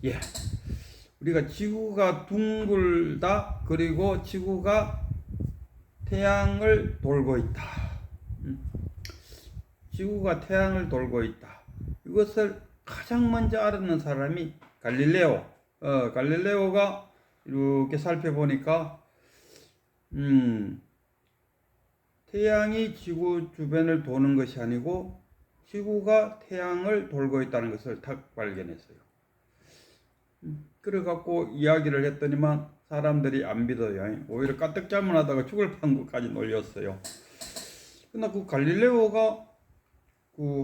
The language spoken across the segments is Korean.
예. 우리가 지구가 둥글다, 그리고 지구가 태양을 돌고 있다. 지구가 태양을 돌고 있다. 이것을 가장 먼저 알았는 사람이 갈릴레오. 갈릴레오가 이렇게 살펴보니까, 태양이 지구 주변을 도는 것이 아니고 지구가 태양을 돌고 있다는 것을 딱 발견했어요. 그래갖고 이야기를 했더니만 사람들이 안 믿어요. 오히려 까뜩 잘못하다가 죽을 판국까지 놀렸어요. 그러나 그 갈릴레오가 그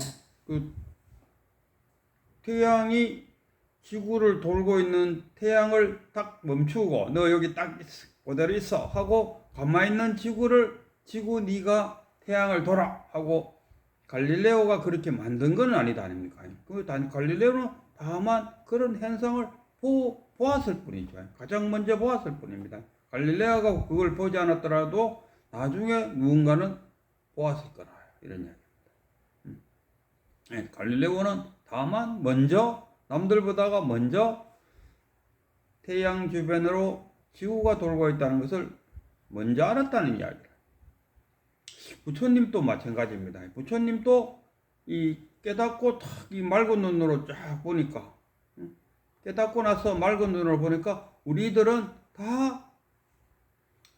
태양이 지구를 돌고 있는 태양을 딱 멈추고 너 여기 딱 그대로 있어 하고 가만히 있는 지구 네가 태양을 돌아 하고 갈릴레오가 그렇게 만든 건 아니다 아닙니까? 갈릴레오는 다만 그런 현상을 보았을 뿐이죠. 가장 먼저 보았을 뿐입니다. 갈릴레오가 그걸 보지 않았더라도 나중에 누군가는 보았을 거라 이런 이야기입니다. 갈릴레오는 다만 먼저 남들보다가 먼저 태양 주변으로 지구가 돌고 있다는 것을 먼저 알았다는 이야기를. 부처님도 마찬가지입니다. 부처님도 이 깨닫고 탁 이 맑은 눈으로 쫙 보니까, 깨닫고 나서 맑은 눈으로 보니까 우리들은 다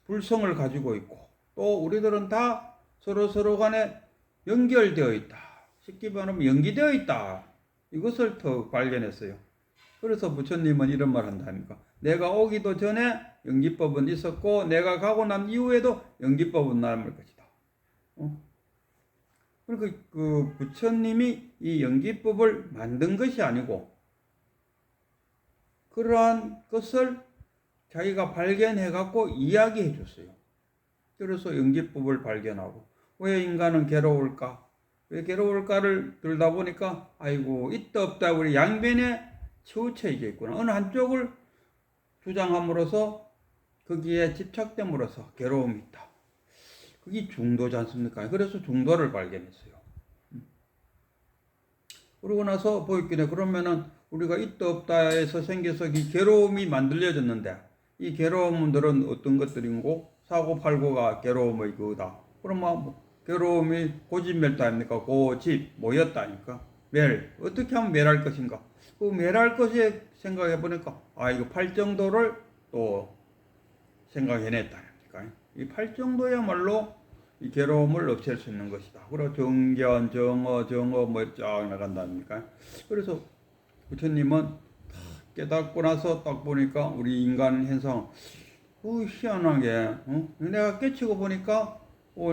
불성을 가지고 있고 또 우리들은 다 서로 간에 연결되어 있다. 쉽게 말하면 연기되어 있다. 이것을 더 발견했어요. 그래서 부처님은 이런 말 한다니까. 내가 오기도 전에 연기법은 있었고 내가 가고 난 이후에도 연기법은 남을 것이다. 그러니까 그 부처님이 이 연기법을 만든 것이 아니고 그러한 것을 자기가 발견해 갖고 이야기해 줬어요. 그래서 연기법을 발견하고 왜 인간은 괴로울까? 왜 괴로울까를 들다 보니까 아이고 있다 없다 우리 양변에 치우쳐 있겠구나. 어느 한쪽을 주장함으로써 거기에 집착됨으로써 괴로움이 있다. 그게 중도지 않습니까? 그래서 중도를 발견했어요. 그러고 나서 보였길래 그러면은 우리가 있다 없다에서 생겨서 이 괴로움이 만들어졌는데 이 괴로움들은 어떤 것들인고 사고팔고가 괴로움의 그거다. 그러면 괴로움이 고집멸도 아닙니까? 고집 모였다니까. 멸 어떻게 하면 멸할 것인가? 그 멸할 것에 생각해 보니까 이거 팔정도를 또 생각해냈다니까. 이 팔정도야말로 이 괴로움을 없앨 수 있는 것이다. 그리고 정견, 정어 뭐 쫙 나간다니까. 그래서 부처님은 깨닫고 나서 딱 보니까 우리 인간 현상, 희한하게, 내가 깨치고 보니까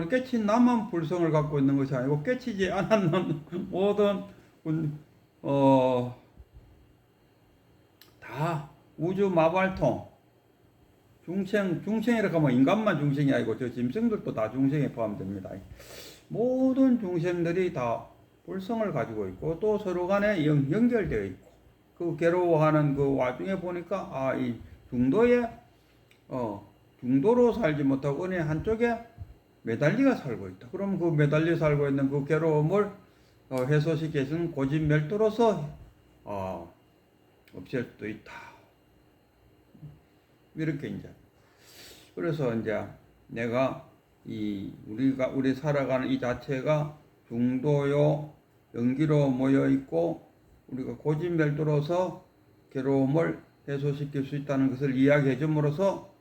깨친 나만 불성을 갖고 있는 것이 아니고 깨치지 않았는 모든 다 우주 마발통 중생이라고 하면 인간만 중생이 아니고 저 짐승들도 다 중생에 포함됩니다. 모든 중생들이 다 불성을 가지고 있고 또 서로 간에 연결되어 있고 그 괴로워하는 그 와중에 보니까 이 중도로 살지 못하고 어느 한쪽에 매달리가 살고 있다. 그럼 그 매달려 살고 있는 그 괴로움을 해소시켜주는 고집멸도로서 없앨 수도 있다. 이렇게 이제 그래서 이제 내가 우리 살아가는 이 자체가 중도요 연기로 모여 있고 우리가 고집멸도로서 괴로움을 해소시킬 수 있다는 것을 이야기해 줌으로써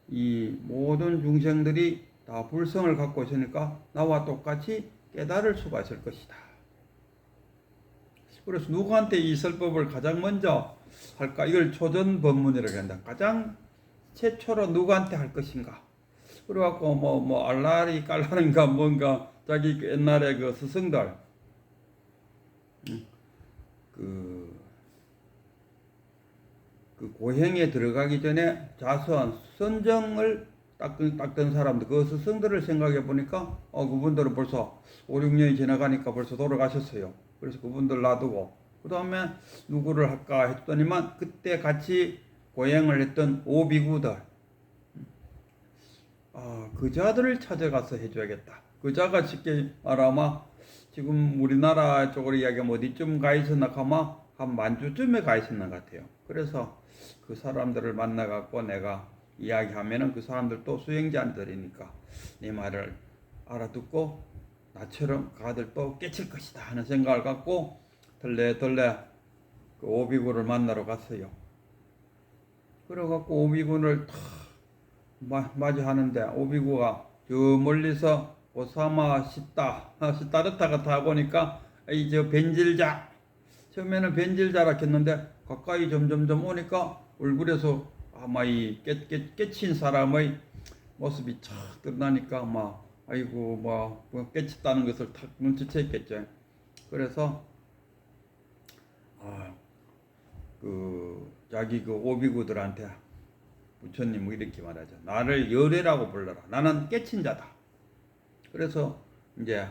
이 모든 중생들이 다 불성을 갖고 있으니까 나와 똑같이 깨달을 수가 있을 것이다. 그래서 누구한테 이 설법을 가장 먼저 할까? 이걸 초전 법문이라고 한다. 가장 최초로 누구한테 할 것인가? 그래갖고 알라리 깔라는가 뭔가 자기 옛날에 그 스승들 그 고행에 들어가기 전에 자선 선정을 닦던 사람들 그 스승들을 생각해 보니까 그분들은 벌써 5, 6년이 지나가니까 벌써 돌아가셨어요. 그래서 그분들 놔두고 그 다음에 누구를 할까 했더니만 그때 같이 고행을 했던 오비구들 그자들을 찾아가서 해줘야겠다. 그자가 쉽게 말하면 지금 우리나라 쪽으로 이야기하면 어디쯤 가 있었나 하면 한 만주쯤에 가 있었는 것 같아요. 그래서 그 사람들을 만나갖고 내가 이야기하면은 그 사람들도 수행자들이니까 내 말을 알아듣고 나처럼 가들 또 깨칠 것이다 하는 생각을 갖고 덜레덜레 그 오비구를 만나러 갔어요. 그래갖고 오비군을 탁 맞이하는데 오비구가 저 멀리서 오사마 시타르타가 타보니까 이 저 벤질자 처음에는 벤질자라 했는데 가까이 점점점 오니까 얼굴에서 아마 이 깨친 사람의 모습이 쫙 드러나니까 막 아이고 뭐 깨쳤다는 것을 탁 눈치챘겠죠. 그래서 자기 그 오비구들한테 부처님 뭐 이렇게 말하죠. 나를 열애라고 불러라. 나는 깨친 자다. 그래서 이제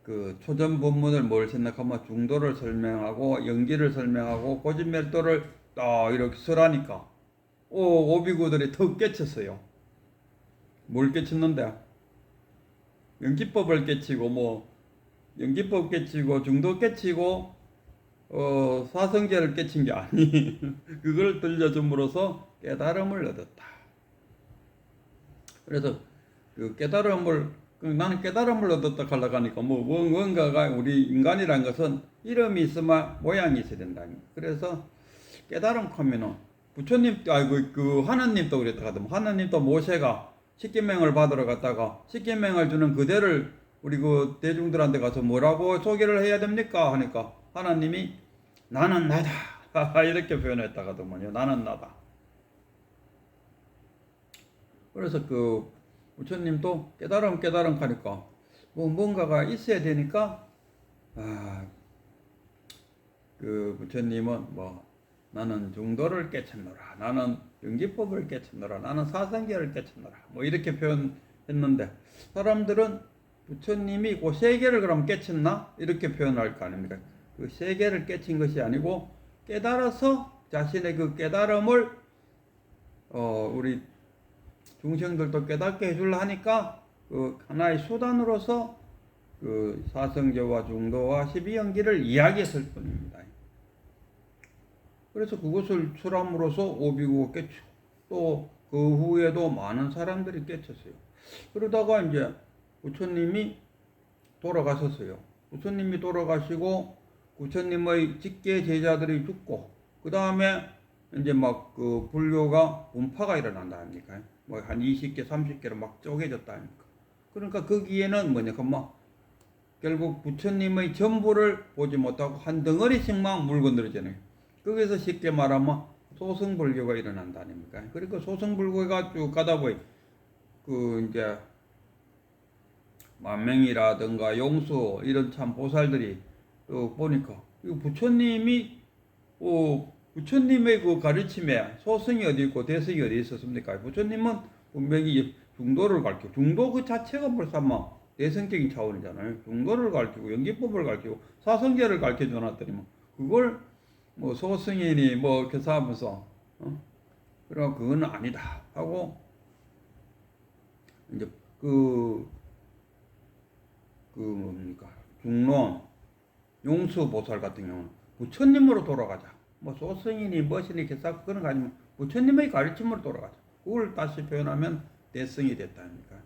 그 초전 본문을 뭘 생각하면 중도를 설명하고 연기를 설명하고 고진멸도를 딱 이렇게 설하니까 오비구들이 더 깨쳤어요. 뭘 깨쳤는데 연기법을 깨치고 뭐 연기법 깨치고 중도 깨치고 사성제를 깨친 게 아니 그걸 들려줌으로써 깨달음을 얻었다. 그래서 그 깨달음을 나는 깨달음을 얻었다 하려고 하니까 뭐 뭔가가 우리 인간이란 것은 이름이 있으면 모양이 있어야 된다. 그래서 깨달음 하면은 부처님 그 하나님도 그랬다 하더만 하나님도 모세가 십계명을 받으러 갔다가 십계명을 주는 그대를 우리 그 대중들한테 가서 뭐라고 소개를 해야 됩니까 하니까 하나님이 나는 나다 이렇게 표현했다 하더만요. 나는 나다. 그래서 그 부처님도 깨달음 하니까 뭔가가 있어야 되니까 그 부처님은 뭐 나는 중도를 깨쳤노라, 나는 연기법을 깨쳤노라, 나는 사상계를 깨쳤노라 뭐 이렇게 표현했는데 사람들은 부처님이 그 세 개를 그럼 깨쳤나 이렇게 표현할 거 아닙니까? 그 세 개를 깨친 것이 아니고 깨달아서 자신의 그 깨달음을 우리 중생들도 깨닫게 해주려 하니까 그 하나의 수단으로서 그 사성제와 중도와 12연기를 이야기했을 뿐입니다. 그래서 그것을 출함으로써 오비구가 깨치고 또 그 후에도 많은 사람들이 깨쳤어요. 그러다가 이제 부처님이 돌아가셨어요. 부처님이 돌아가시고 부처님의 직계 제자들이 죽고 그 다음에 이제 막 그 불교가 분파가 일어난다 아닙니까? 뭐 한 20개, 30개로 막 쪼개졌다 아닙니까? 그러니까 거기에는 뭐냐, 뭐 결국 부처님의 전부를 보지 못하고 한 덩어리씩만 물건들이잖아요. 거기서 쉽게 말하면 소승불교가 일어난다 아닙니까? 그러니까 소승불교가 쭉 가다 보니 그 이제 만명이라든가 용수 이런 참 보살들이 또 보니까 이 부처님의 그 가르침에 소승이 어디 있고 대승이 어디 있었습니까? 부처님은 분명히 중도를 가르치고 중도 그 자체가 벌써 막 대승적인 차원이잖아요. 중도를 가르치고 연기법을 가르치고 사성제를 가르쳐 줘놨더니 뭐 그걸 뭐 소승이니 뭐 이렇게 하면서 그럼 그건 아니다 하고 이제 뭡니까 중론 용수보살 같은 경우는 부처님으로 돌아가자. 뭐 소승이니 무엇이니 개사 그런 거 아니면 부처님의 가르침으로 돌아가자. 그걸 다시 표현하면 대승이 됐다 아닙니까?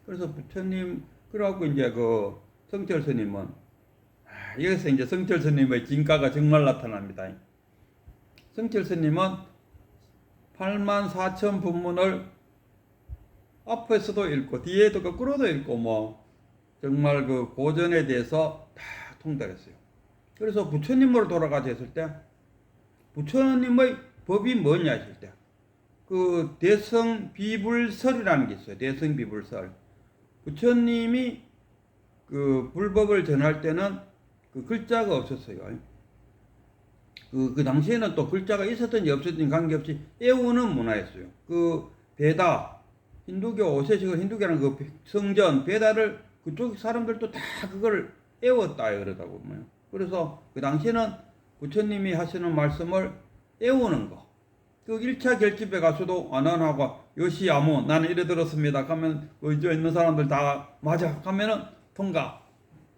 그래서 부처님 그러고 이제 그 성철 스님은 여기서 이제 성철 스님의 진가가 정말 나타납니다. 성철 스님은 84,000 법문을 앞에서도 읽고 뒤에도 거꾸로도 읽고 뭐 정말 그 고전에 대해서 다 통달했어요. 그래서 부처님으로 돌아가자 했을 때 부처님의 법이 뭐냐 했을 때 그 대성비불설이라는 게 있어요. 대성비불설. 부처님이 그 불법을 전할 때는 그 글자가 없었어요. 그 당시에는 또 글자가 있었든지 없었든지 관계없이 애우는 문화였어요. 그 베다, 힌두교 오세식을 힌두교라는 그 성전, 베다를 그쪽 사람들도 다 그걸 애웠다 그러다고 보면. 그래서 그 당시에는 부처님이 하시는 말씀을 애우는 거. 그 1차 결집에 가서도 안안하고 요시야무 나는 이래 들었습니다. 하면 의지에 있는 사람들 다 맞아 하면은 통과.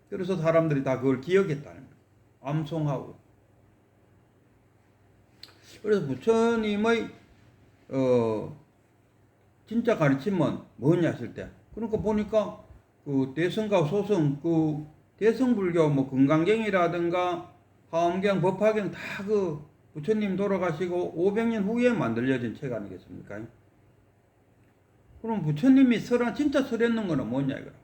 그래서 사람들이 다 그걸 기억했다는 거예요. 암송하고. 그래서 부처님의 진짜 가르침은 뭐냐 했을 때, 그러니까 보니까 그 대성과 소성, 그 대성불교 뭐 금강경이라든가 화엄경, 법화경 다 그 부처님 돌아가시고 500년 후에 만들어진 책 아니겠습니까? 그럼 부처님이 진짜 설했는 거는 뭐냐 이거라.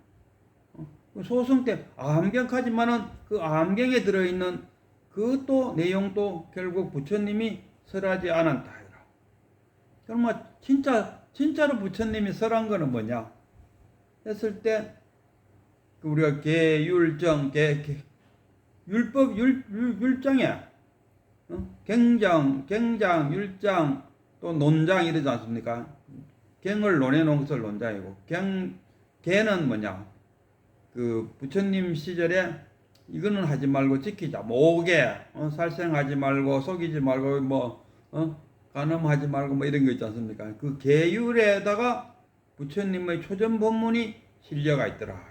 소성 때 아함경까지만은 그 아함경에 들어있는 그 또 내용도 결국 부처님이 설하지 않았다 이거라. 그러면 진짜로 부처님이 설한 거는 뭐냐 했을 때 우리가 계율정, 율법, 율정에 경장, 율장, 또 논장 이러지 않습니까? 경을 논해놓은 것을 논장이고, 계는 뭐냐? 그 부처님 시절에 이거는 하지 말고 지키자. 뭐 5개, 살생하지 말고, 속이지 말고, 간음하지 말고, 뭐 이런 거 있지 않습니까? 그 계율에다가 부처님의 초전 법문이 실려가 있더라.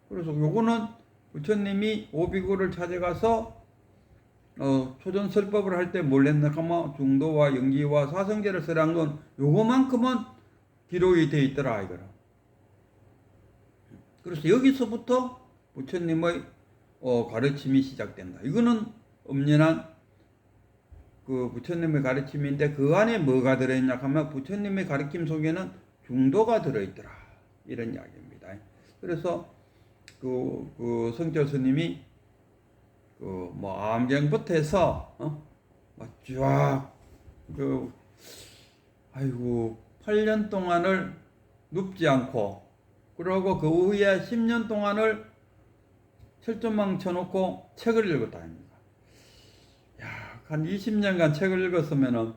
그래서 요거는 부처님이 오비구를 찾아가서 초전 설법을 할 때 뭘 했나 하면 중도와 영기와 사성제를 설한 건 요거만큼은 기록이 되어 있더라 이거라. 그래서 여기서부터 부처님의 가르침이 시작된다. 이거는 엄연한 그 부처님의 가르침인데 그 안에 뭐가 들어있냐 하면 부처님의 가르침 속에는 중도가 들어있더라 이런 이야기입니다. 그래서 그 성철 스님이 뭐 암경부터 해서 쫙 아이고 8년 동안을 눕지 않고 그러고 그 후에 10년 동안을 철조망 쳐놓고 책을 읽었다 합니다. 야, 한 20년간 책을 읽었으면은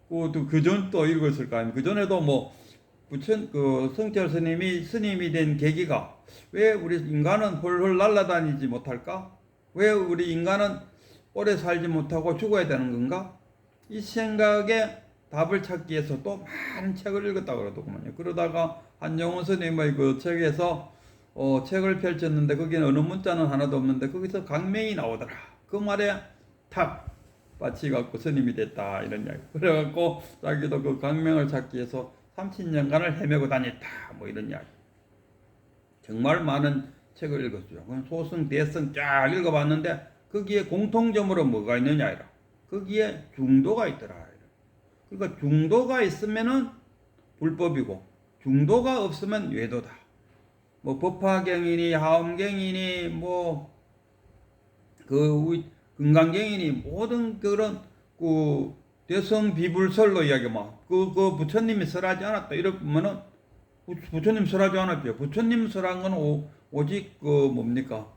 그 전 또 읽었을 거 아닙니까? 그 전에도 뭐 그 성철 스님이 된 계기가 왜 우리 인간은 홀홀 날아다니지 못할까? 왜 우리 인간은 오래 살지 못하고 죽어야 되는 건가? 이 생각에 답을 찾기 위해서 또 많은 책을 읽었다고 그러더군요. 그러다가 한정원 스님의 그 책에서 책을 펼쳤는데 거기는 어느 문자는 하나도 없는데 거기서 강명이 나오더라. 그 말에 탁 빠치갖고 스님이 됐다 이런 이야기. 그래갖고 자기도 그 강명을 찾기 위해서 30년간을 헤매고 다녔다 뭐 이런 이야기. 정말 많은 책을 읽었어요. 소승, 대승 쫙 읽어봤는데 거기에 공통점으로 뭐가 있느냐 이라. 거기에 중도가 있더라. 그러니까 중도가 있으면은 불법이고 중도가 없으면 외도다. 뭐 법화경이니 하엄경이니 뭐 그 금강경이니 모든 그런 그 대성 비불설로 이야기하면 그 부처님이 설하지 않았다 이러면은 부처님 설하지 않았죠. 부처님 설한 건 오직 그 뭡니까?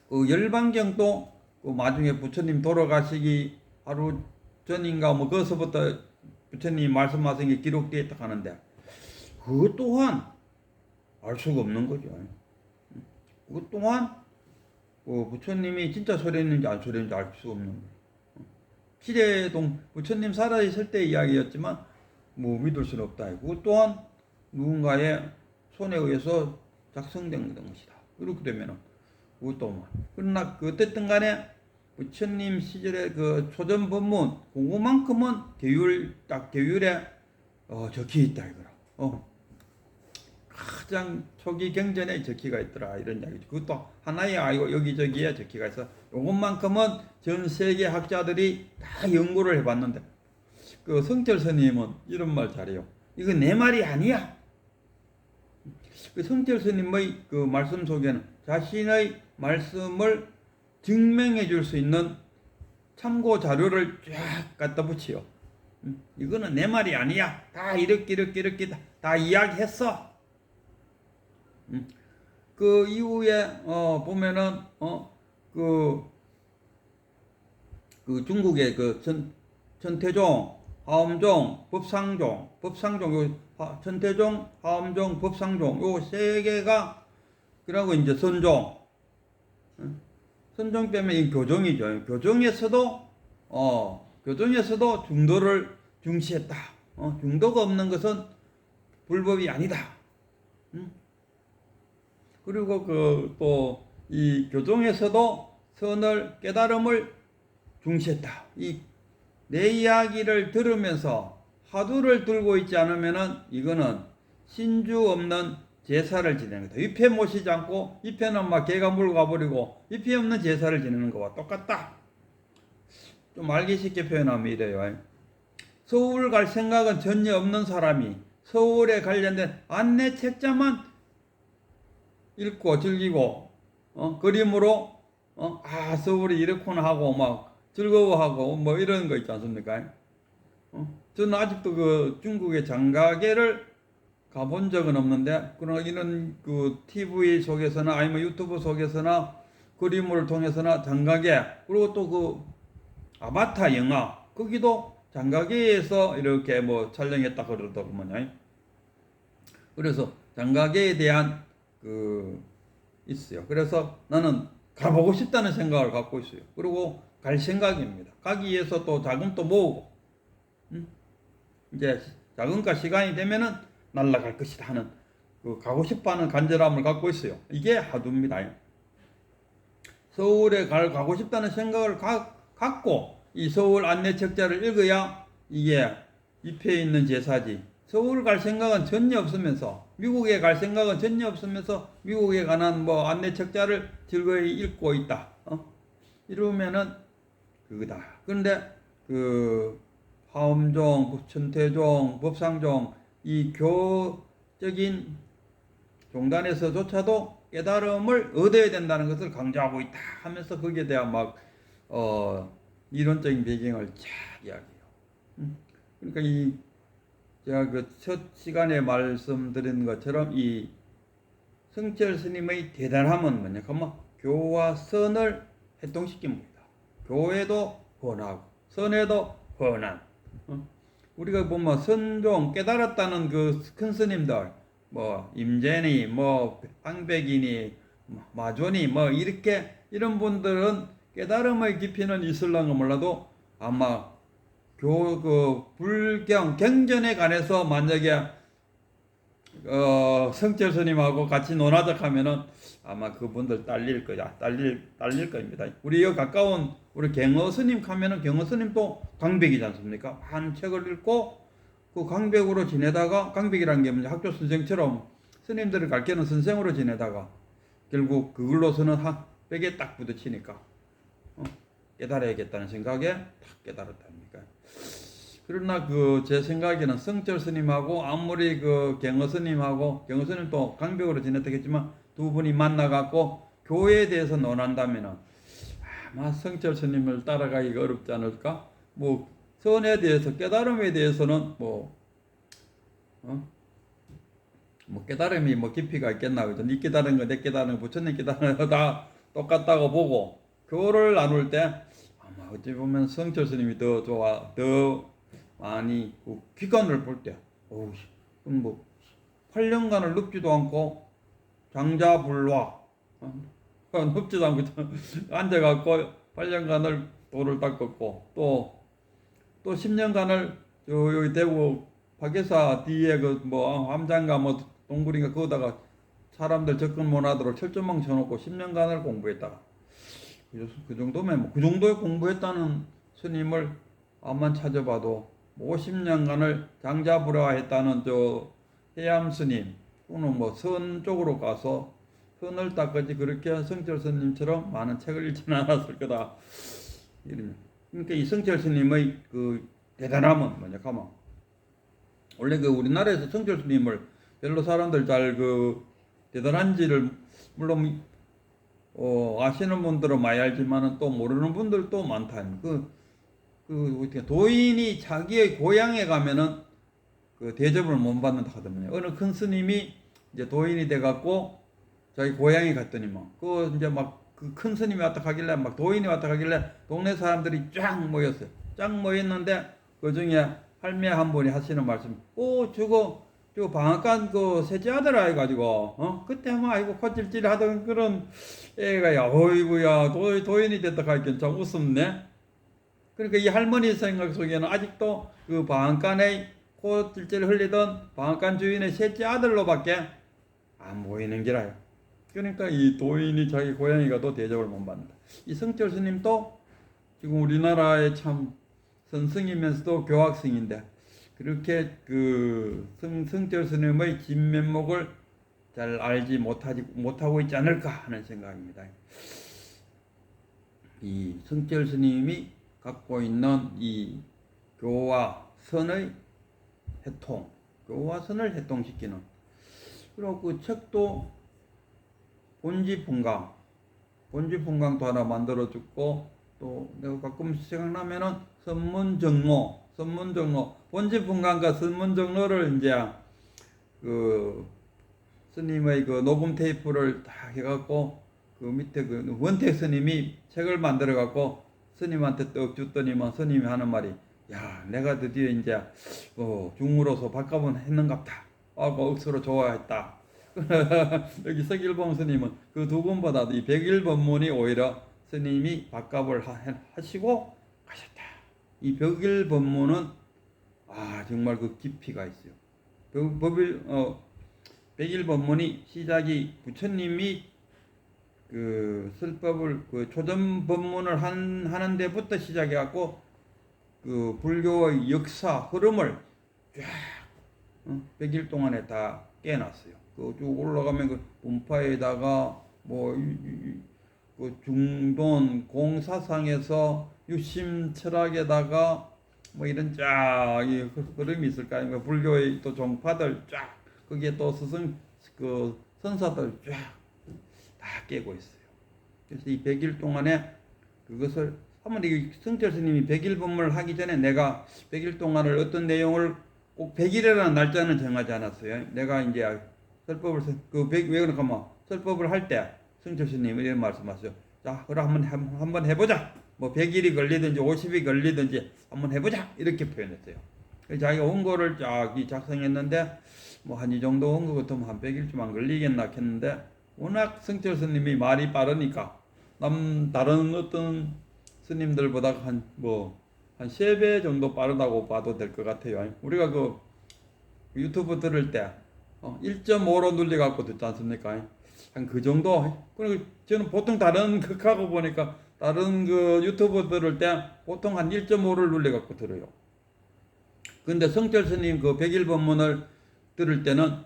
그 열반경도 그 나중에 부처님 돌아가시기 하루 전인가 뭐 거기서부터 부처님이 말씀하신 게 기록되어 있다 하는데 그것 또한 알 수가 없는 거죠. 그것 또한 부처님이 진짜 설했는지 안 설했는지 알 수가 없는 거예요. 시대동 부처님 살아있을 때 이야기였지만 뭐 믿을 수는 없다. 그것 또한 누군가의 손에 의해서 작성된 것이다. 이렇게 되면은 그것도 그러나 어쨌든 간에 부처님 시절의 그 초전 법문 그거만큼은 계율에 적혀 있다 이거라. 가장 초기 경전에 적혀가 있더라 이런 이야기죠. 그것도 하나의 아이고 여기저기에 적혀가 있어. 이것만큼은 전 세계 학자들이 다 연구를 해봤는데 그 성철 스님은 이런 말 잘해요. 이거 내 말이 아니야. 그 성철 스님의 그 말씀 속에는 자신의 말씀을 증명해 줄 수 있는 참고 자료를 쫙 갖다 붙여요. 이거는 내 말이 아니야. 다 이렇게 다 이야기했어. 그 이후에 보면은 그 중국의 그 천태종, 하엄종, 법상종, 천태종, 하엄종, 법상종 요 세 개가 그리고 이제 선종. 선종 때문에 이 교종이죠. 교종에서도 중도를 중시했다. 중도가 없는 것은 불법이 아니다. 그리고 또 이 교종에서도 선을 깨달음을 중시했다. 이 내 이야기를 들으면서 화두를 들고 있지 않으면은 이거는 신주 없는 제사를 지내는 거다. 위패 모시지 않고 위패는 막 개가 물고 가버리고 위패 없는 제사를 지내는 거와 똑같다. 좀 알기 쉽게 표현하면 이래요. 서울 갈 생각은 전혀 없는 사람이 서울에 관련된 안내 책자만 읽고 즐기고 그림으로 서울이 이렇구나 하고 막 즐거워하고 뭐 이런 거 있지 않습니까? 저는 아직도 그 중국의 장가게를 가본 적은 없는데 그러나 이런 그 TV 속에서나 아니면 유튜브 속에서나 그림을 통해서나 장가게 그리고 또 그 아바타 영화 거기도 장가게에서 이렇게 뭐 촬영했다 그러더군요. 그래서 장가게에 대한 그 있어요. 그래서 나는 가보고 싶다는 생각을 갖고 있어요. 그리고 갈 생각입니다. 가기 위해서 또 자금도 모으고 이제 자금과 시간이 되면은 날아갈 것이다 하는 그 가고 싶어하는 간절함을 갖고 있어요. 이게 화두입니다. 서울에 가고 싶다는 생각을 갖고 이 서울 안내책자를 읽어야 이게 잎에 있는 제사지. 서울 갈 생각은 전혀 없으면서 미국에 갈 생각은 전혀 없으면서 미국에 관한 뭐 안내책자를 즐거이 읽고 있다. 이러면은 그거다. 그런데 그 화엄종, 천태종, 법상종 이 교적인 종단에서조차도 깨달음을 얻어야 된다는 것을 강조하고 있다 하면서 거기에 대한 막 이론적인 배경을 쫙 이야기해요. 그러니까 제가 그 첫 시간에 말씀드린 것처럼 이 성철 스님의 대단함은 뭐냐? 그러면 교와 선을 해동시킨 겁니다. 교회도 헌하고 선에도 헌한. 우리가 보면 선종 깨달았다는 그 큰 스님들 뭐 임재니 뭐 황백이니 마존이 뭐 이렇게 이런 분들은 깨달음의 깊이는 있을랑가 몰라도 아마 그 불경 경전에 관해서 만약에 성철 스님하고 같이 논하자 하면은 아마 그분들 딸릴 겁니다. 우리 여 가까운 우리 경어 스님 가면은 경어 스님도 광백이지 않습니까? 한 책을 읽고 그 광백으로 지내다가 광백이라는 게 뭐냐 학교 선생처럼 스님들을 가르치는 선생으로 지내다가 결국 그걸로서는 한 벽에 딱 부딪히니까 깨달아야겠다는 생각에 딱 깨달았다니까. 그러나 그 제 생각에는 성철 스님하고 아무리 그 경어 스님하고 경어 스님도 강백으로 지냈다겠지만 두 분이 만나갖고 교회에 대해서 논한다면은 아마 성철 스님을 따라가기가 어렵지 않을까? 뭐 선에 대해서 깨달음에 대해서는 뭐 깨달음이 뭐 깊이가 있겠나 그죠? 네 깨달은 거 내 깨달은 거 부처님 깨달은 거 다 똑같다고 보고 교를 나눌 때 아마 어찌 보면 성철 스님이 더 좋아 더 많이 그 기간을 볼 때, 그럼 뭐 8년간을 눕지도 않고 장자불화, 눕지도 않고 앉아갖고 8년간을 도를 닦았고 또 10년간을 여기 대구 박예사 뒤에 그 뭐 함장가 뭐 동굴인가 거기다가 사람들 접근 못하도록 철조망 쳐놓고 10년간을 공부했다가 그 정도면 뭐 그 정도에 공부했다는 스님을 암만 찾아봐도 50년간을 장자불화했다는 저 해암 스님 또는 뭐 선 쪽으로 가서 선을 닦았지 그렇게 성철 스님처럼 많은 책을 읽지는 않았을 거다. 그러니까 이 성철 스님의 그 대단함은 뭐냐 가만 원래 그 우리나라에서 성철 스님을 별로 사람들 잘 그 대단한지를 물론 아시는 분들은 많이 알지만은 또 모르는 분들도 많다. 도인이 자기의 고향에 가면은 그 대접을 못 받는다 하더만요. 어느 큰 스님이 이제 도인이 돼갖고 자기 고향에 갔더니만 그 이제 막 그 큰 스님이 왔다 가길래 막 도인이 왔다 가길래 동네 사람들이 쫙 모였어요. 쫙 모였는데 그 중에 할매 한 분이 하시는 말씀, 저거 방앗간 그 셋째 아들 해가지고 그때 막 아이고 콧질질 하던 그런 애가 어이구야 도인이 됐다 가니까 참 웃음네. 그러니까 이 할머니 생각 속에는 아직도 그 방앗간에 콧질질 흘리던 방앗간 주인의 셋째 아들로밖에 안 보이는 기라요. 그러니까 이 도인이 자기 고향에 가도 대접을 못 받는다. 이 성철 스님도 지금 우리나라의 참 선승이면서도 교학생인데 그렇게 그 성철 스님의 진면목을 잘 알지 못하고 있지 않을까 하는 생각입니다. 이 성철 스님이 갖고 있는 이 교와 선의 해통, 교와 선을 해통시키는 그리고 그 책도 본지분강도 하나 만들어줬고 또 내가 가끔 생각나면은 선문정로, 본지분강과 선문정로를 이제 그 스님의 그 녹음 테이프를 다 해갖고 그 밑에 그 원택 스님이 책을 만들어 갖고 스님한테 떡 줬더니만 스님이 하는 말이 야 내가 드디어 이제 중으로서 밥값은 했는갑다 하고 억수로 좋아했다. 여기 석일봉 스님은 그 두 분보다도 이 백일법문이 오히려 스님이 밥값을 하시고 가셨다. 이 백일법문은 정말 그 깊이가 있어요. 백일법문이 시작이 부처님이 그 설법을 그 초전 법문을 하는 데부터 시작해 갖고 그 불교의 역사 흐름을 쫙 100일 동안에 다 깨놨어요. 그 쭉 올라가면 그 분파에다가 그 중돈 공사상에서 유심 철학에다가 이런 쫙 흐름이 있을까요? 불교의 또 종파들 쫙 거기에 또 스승 그 선사들 쫙 다 깨고 있어요. 그래서 이 100일 동안에 그것을 한번 이 성철 스님이 100일 법문을 하기 전에 내가 100일 동안을 어떤 내용을 꼭 100일이라는 날짜는 정하지 않았어요. 내가 이제 설법을 왜 그러냐면 설법을 할 때 성철 스님이 이런 말씀하셨어요. 자, 그럼 한번 해보자. 100일이 걸리든지 50이 걸리든지 한번 해보자. 이렇게 표현했어요. 자기가 원고를 쫙 작성했는데 한 이 정도 원고 같으면 한 100일쯤 안 걸리겠나 했는데 워낙 성철 스님이 말이 빠르니까 다른 어떤 스님들보다 한 3배 정도 빠르다고 봐도 될 것 같아요. 우리가 그 유튜브 들을 때 1.5로 눌려갖고 듣지 않습니까? 한 그 정도. 그리고 저는 보통 다른 극하고 보니까 다른 그 유튜브 들을 때 보통 한 1.5를 눌려갖고 들어요. 근데 성철 스님 그 100일 법문을 들을 때는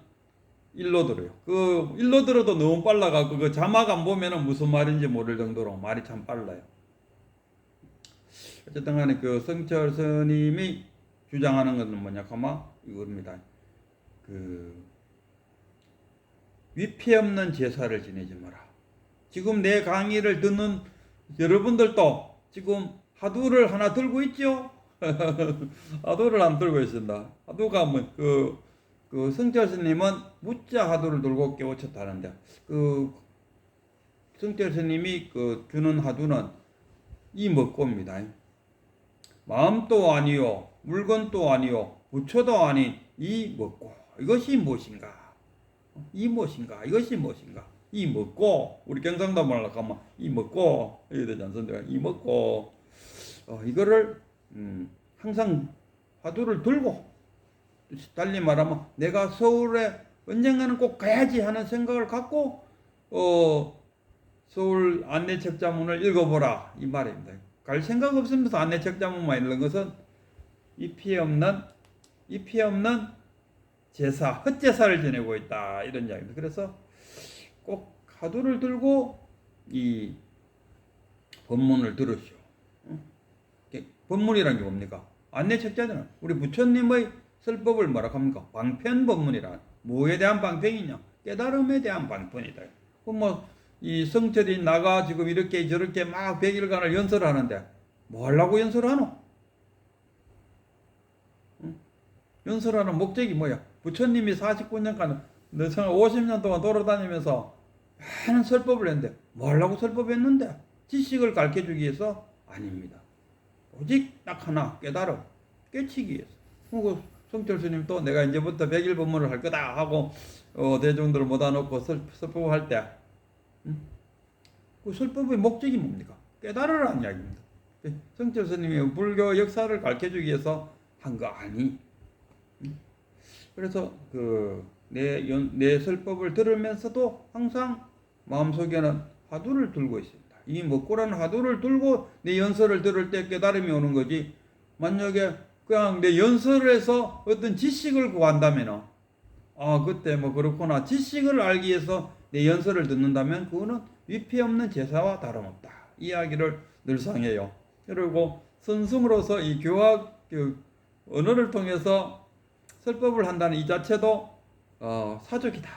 1로 들어요. 그 1로 들어도 너무 빨라갖고 그 자막 안 보면은 무슨 말인지 모를 정도로 말이 참 빨라요. 어쨌든 간에 그 성철 스님이 주장하는 것은 뭐냐 하면 이겁니다. 그 위패 없는 제사를 지내지 마라. 지금 내 강의를 듣는 여러분들도 지금 화두를 하나 들고 있죠? 화두를 안 들고 있습니다. 화두가 그 성철 스님은 무자 화두를 들고 깨우쳤다는데 그 성철 스님이 그 주는 화두는 이 먹고입니다. 마음도 아니요, 물건도 아니요, 부처도 아닌 이 먹고. 이것이 무엇인가? 이 무엇인가? 이것이 무엇인가? 이 먹고. 우리 경상도 말로 하면 이 먹고 이래 되지 않습니까? 이 먹고 이거를 항상 화두를 들고 달리 말하면 내가 서울에 언젠가는 꼭 가야지 하는 생각을 갖고 서울 안내책자문을 읽어보라 이 말입니다. 갈 생각 없으면서 안내책자문만 읽는 것은 이 피해 없는 제사, 헛제사를 지내고 있다 이런 이야기입니다. 그래서 꼭 화두를 들고 이 법문을 들으시오. 법문이란 게 뭡니까? 안내책자들은 우리 부처님의 설법을 뭐라 합니까? 방편법문이라. 뭐에 대한 방편이냐? 깨달음에 대한 방편이다. 그럼 이 성철이 나가 지금 이렇게 저렇게 막 100일간을 연설하는데 뭐 하려고 연설하노? 연설하는 목적이 뭐야? 부처님이 49년간 50년 동안 돌아다니면서 많은 설법을 했는데 뭐 하려고 설법했는데? 지식을 가르쳐주기 위해서? 아닙니다. 오직 딱 하나 깨달음, 깨치기 위해서. 그리고 성철 스님도 내가 이제부터 100일 법문을 할 거다 하고 대중들을 모아 놓고 설법할 때 그 설법의 목적이 뭡니까? 깨달으라는 이야기입니다. 성철 스님이 불교 역사를 가르쳐주기 위해서 한 거 아니. 그래서 내 설법을 들으면서도 항상 마음속에는 화두를 들고 있습니다. 이 먹고라는 화두를 들고 내 연설을 들을 때 깨달음이 오는 거지. 만약에 그냥 내 연설에서 어떤 지식을 구한다면 그때 뭐 그렇구나. 지식을 알기 위해서 내 연설을 듣는다면 그거는 위패 없는 제사와 다름없다. 이야기를 늘상 해요. 그리고 선승으로서 이 교학 언어를 통해서 설법을 한다는 이 자체도 사족이다.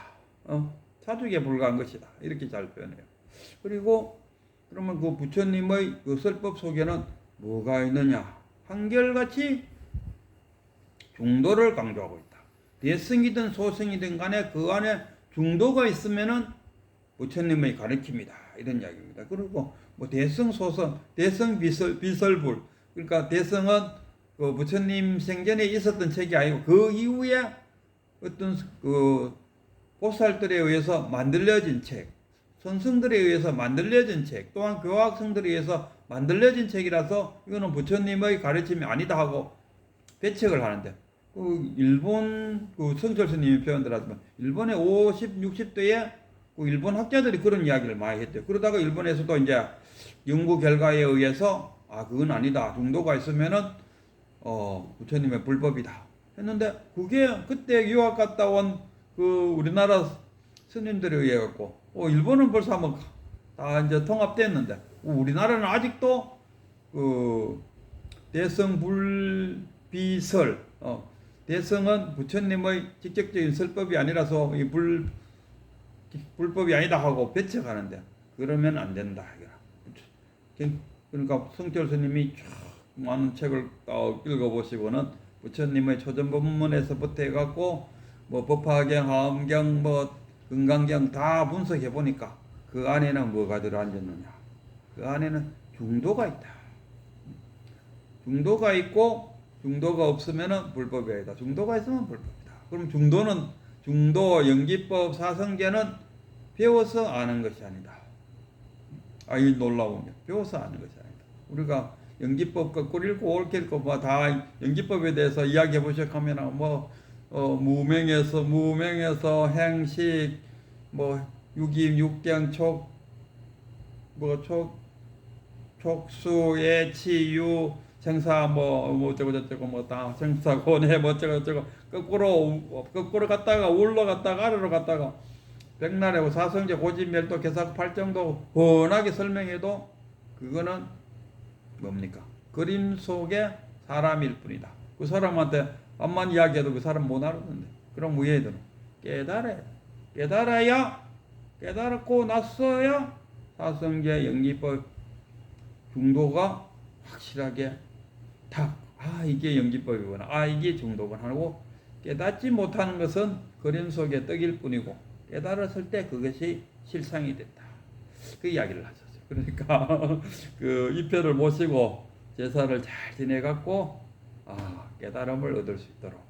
사족에 불과한 것이다. 이렇게 잘 표현해요. 그리고 그러면 그 부처님의 그 설법 속에는 뭐가 있느냐? 한결같이 중도를 강조하고 있다. 대승이든 소승이든 간에 그 안에 중도가 있으면은 부처님의 가르침이다. 이런 이야기입니다. 그리고 뭐 대승, 소승, 대승, 비설불. 그러니까 대승은 그 부처님 생전에 있었던 책이 아니고 그 이후에 어떤 그 보살들에 의해서 만들어진 책, 선승들에 의해서 만들어진 책, 또한 교학생들에 의해서 만들어진 책이라서 이거는 부처님의 가르침이 아니다 하고 배척을 하는데, 그 일본 그 성철 스님이 표현들하지만 일본의 50, 60대에 그 일본 학자들이 그런 이야기를 많이 했대요. 그러다가 일본에서도 이제 연구 결과에 의해서 그건 아니다. 중도가 있으면은 부처님의 불법이다 했는데, 그게 그때 유학 갔다 온 그 우리나라 스님들에 의해 갖고 일본은 벌써 한번 다 이제 통합됐는데 우리나라는 아직도 그 대성 불비설 대성은 부처님의 직접적인 설법이 아니라서 이 불법이 아니다 하고 배척하는데, 그러면 안 된다. 그러니까 성철 스님이 쭉 많은 책을 읽어보시고는 부처님의 초전법문에서부터 해갖고 뭐 법화경, 화엄경, 뭐 금강경 다 분석해 보니까 그 안에는 뭐가 들어앉았느냐? 그 안에는 중도가 있다. 중도가 있고 중도가 없으면은 불법이 아니다. 중도가 있으면 불법이다. 그럼 중도, 연기법, 사성제는 배워서 아는 것이 아니다. 이 놀라운 게 배워서 아는 것이 아니다. 우리가 연기법 거꾸로 읽고 옳게 읽고 뭐 다 연기법에 대해서 이야기해 보셨다면 무명에서 행식, 뭐 유기, 육경, 촉수, 예치, 유, 생사, 저거 다 생사, 고뇌, 저거 거꾸로 갔다가 올라갔다가 아래로 갔다가 백날하고 사성제, 고집멸도, 개사, 팔정도 훤하게 설명해도 그거는 뭡니까? 그림 속에 사람일 뿐이다. 그 사람한테 암만 이야기해도 그 사람 못 알아듣는데, 그럼 우리들은 깨달았고 났어야 사성제, 연기법, 중도가 확실하게 이게 연기법이구나, 이게 중도구나 하고, 깨닫지 못하는 것은 그림 속의 떡일 뿐이고 깨달았을 때 그것이 실상이 됐다. 그 이야기를 하셨어요. 그러니까 그 입회를 모시고 제사를 잘 지내갖고 깨달음을 얻을 수 있도록